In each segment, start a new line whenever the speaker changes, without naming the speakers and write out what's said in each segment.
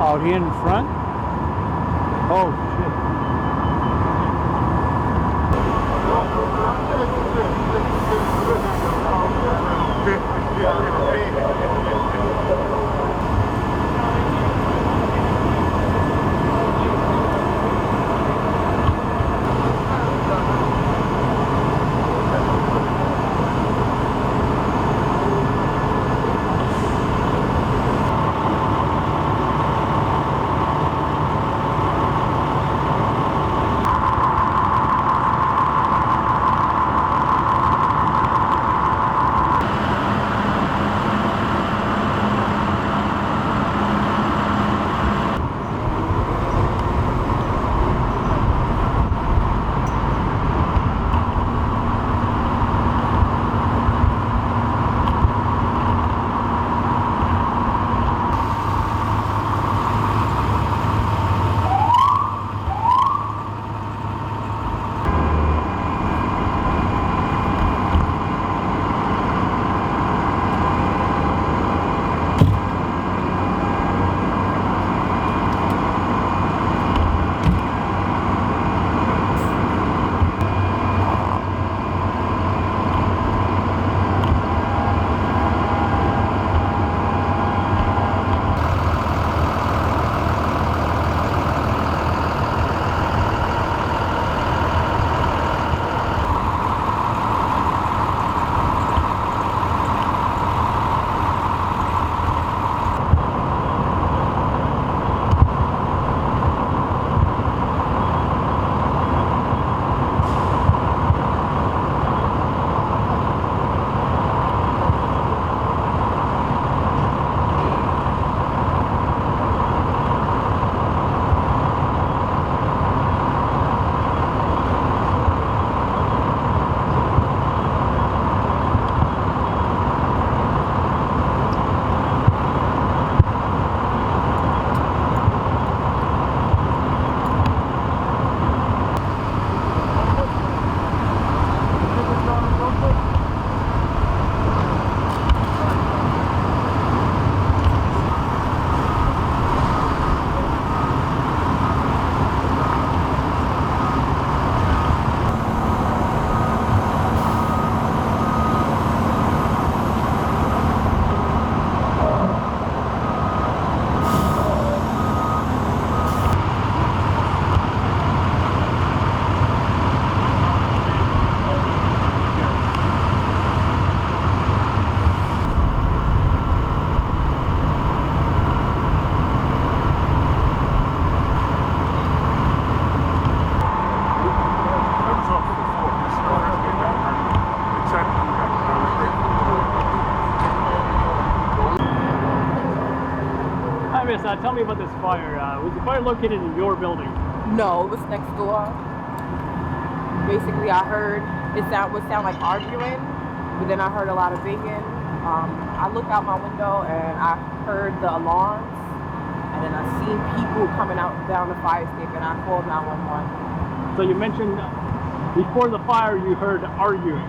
Out here in front? Oh, shit.
Tell me about this fire. Was the fire located in your building?
No, it was next door. Basically, I heard it would sound like arguing, but then I heard a lot of banging. I looked out my window and I heard the alarms, and then I seen people coming out down the fire escape, and I called 911.
So you mentioned before the fire you heard arguing.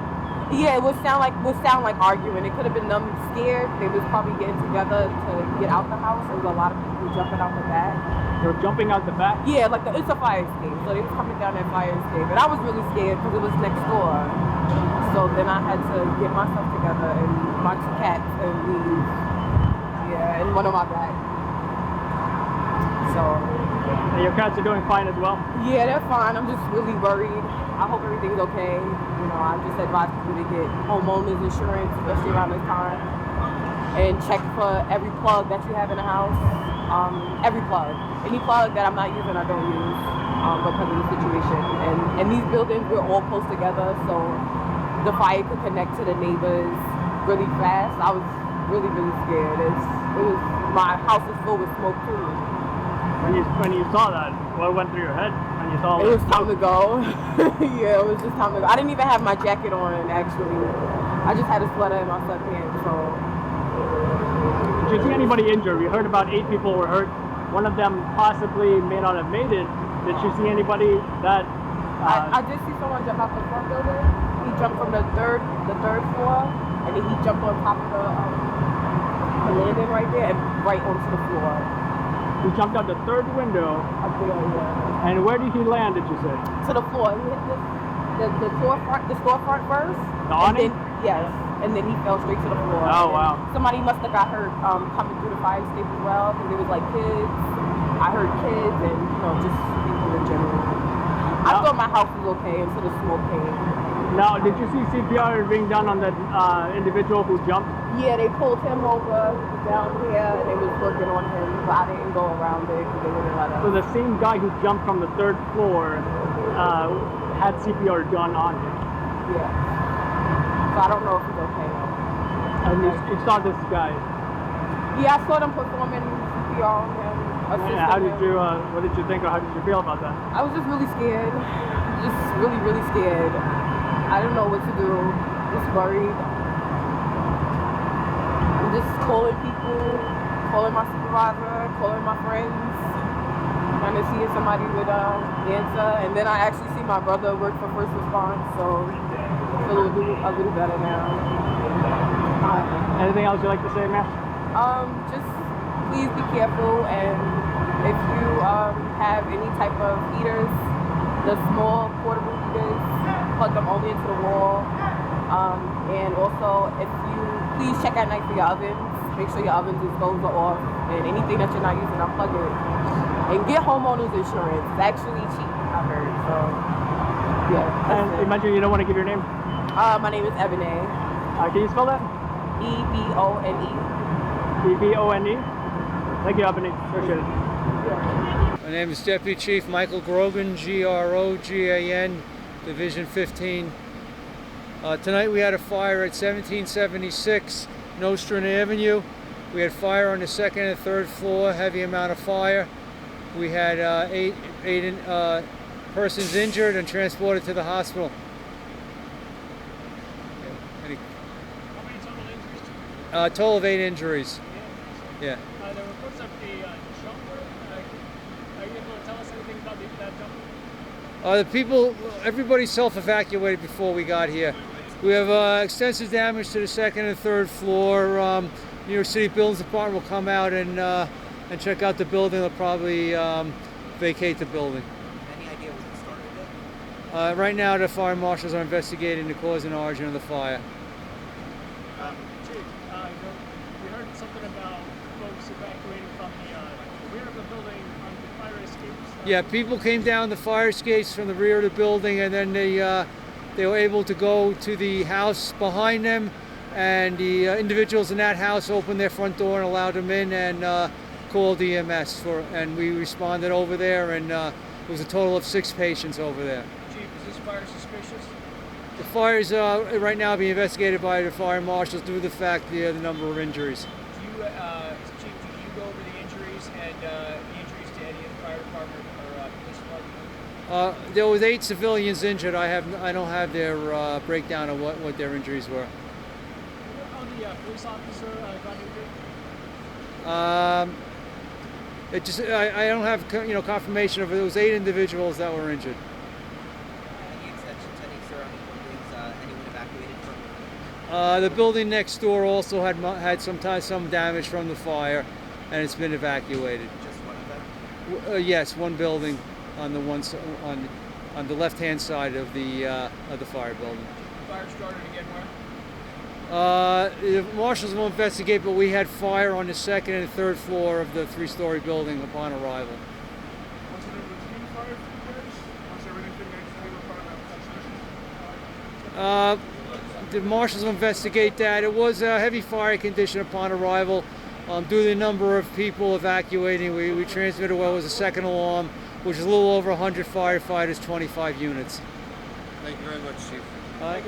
Yeah, it would sound like arguing. It could have been them scared. They was probably getting together to get out the house. There was a lot of people jumping out the back.
They were jumping out the back?
Yeah, like it's a fire escape. So they was coming down that fire escape. And I was really scared because it was next door. So then I had to get myself together and my two cats and leave. Yeah, and one on my back. So.
And your cats are doing fine as well?
Yeah, they're fine. I'm just really worried. I hope everything's okay. You know, I just advise people to get homeowners insurance, especially around this time. And check for every plug that you have in the house. Every plug. Any plug that I'm not using, I don't use because of the situation. And these buildings, we're all close together, so the fire could connect to the neighbors really fast. I was really, really scared. My house is filled with smoke too.
When you saw that, what went through your head when you saw
it? It was time to go. Yeah, it was just time to go. I didn't even have my jacket on, actually. I just had a sweater and my sweatpants, so.
Did you see anybody injured? We heard about 8 people were hurt. One of them possibly may not have made it. Did you see anybody that...
I did see someone jump out the front building. He jumped from the third floor, and then he jumped on top of the landing right there and right onto the floor.
He jumped out the third window. And where did he land, did you say?
To the floor. He hit the storefront first.
The awning?
Yes. And then he fell straight to the floor.
Oh, wow.
Somebody must have got hurt coming through the fire escape as well, because there was like kids. I heard kids and, just people in general. I thought my house was okay until the smoke came.
Now, did you see CPR being done on that individual who jumped?
Yeah, they pulled him over down here and they was working on him, but I didn't go around it because they wouldn't let us.
So the same guy who jumped from the third floor had CPR done on him?
Yeah. So I don't know if he's okay though.
And you saw this guy?
Yeah, I saw them performing CPR on him.
Yeah, how did you, what did you think or how did you feel about that?
I was just really scared. Just really, really scared. I didn't know what to do. Just worried. I'm just calling people, calling my supervisor, calling my friends, trying to see if somebody would answer. And then I actually see my brother work for first response, so I feel a little better now.
Anything else you'd like to say, ma'am?
Just please be careful, and if you have any type of heaters, the small portable heaters, plug them only into the wall. And also, if you please check at night for your ovens. Make sure your ovens are off, and anything that you're not using, unplug it. And get homeowners insurance. It's actually cheap, I heard. So yeah.
And you mentioned you don't want to give your name.
My name is Ebony.
Can you spell that?
E-B-O-N-E.
E-B-O-N-E. Thank you, Ebony. Appreciate it.
My name is Deputy Chief Michael Grogan, G-R-O-G-A-N, Division 15. Tonight we had a fire at 1776 Nostrand Avenue. We had fire on the second and third floor, heavy amount of fire. We had eight persons injured and transported to the hospital.
How many total injuries?
Total of 8 injuries. Yeah.
There were reports of a jumper. Are you able to tell us anything about that jumper?
Everybody self-evacuated before we got here. We have extensive damage to the second and third floor. New York City Buildings Department will come out and check out the building. They'll probably vacate the building.
Any idea what started it?
Right now, the fire marshals are investigating the cause and origin of the fire.
Chief, we heard something about folks evacuating from the rear of the building on the fire escapes.
Yeah, people came down the fire escapes from the rear of the building, and then they were able to go to the house behind them, and the individuals in that house opened their front door and allowed them in and called EMS, and we responded over there, and it was a total of 6 patients over there.
Chief, is this fire suspicious?
The fire is right now being investigated by the fire marshals due to the fact the number of injuries.
Chief, do you go over the injuries and the injuries to any of the fire department or police department?
There was 8 civilians injured. I don't have their breakdown of what their injuries were.
How the police officer got injured?
I don't have confirmation of it. There was 8 individuals that were injured.
Any extensions, any surrounding buildings, anyone evacuated from?
The building next door also had some damage from the fire, and it's been evacuated.
Just one of them?
Yes, one building on the on the left-hand side of the fire building.
The fire started again where?
The marshals will investigate, but we had fire on the second and third floor of the 3-story building upon arrival.
Was it a routine fire for you guys? Was there anything extra about that?
The marshals will investigate that. It was a heavy fire condition upon arrival. Due to the number of people evacuating, we transmitted what was a second alarm, which is a little over 100 firefighters, 25 units.
Thank you very much, Chief.
All right.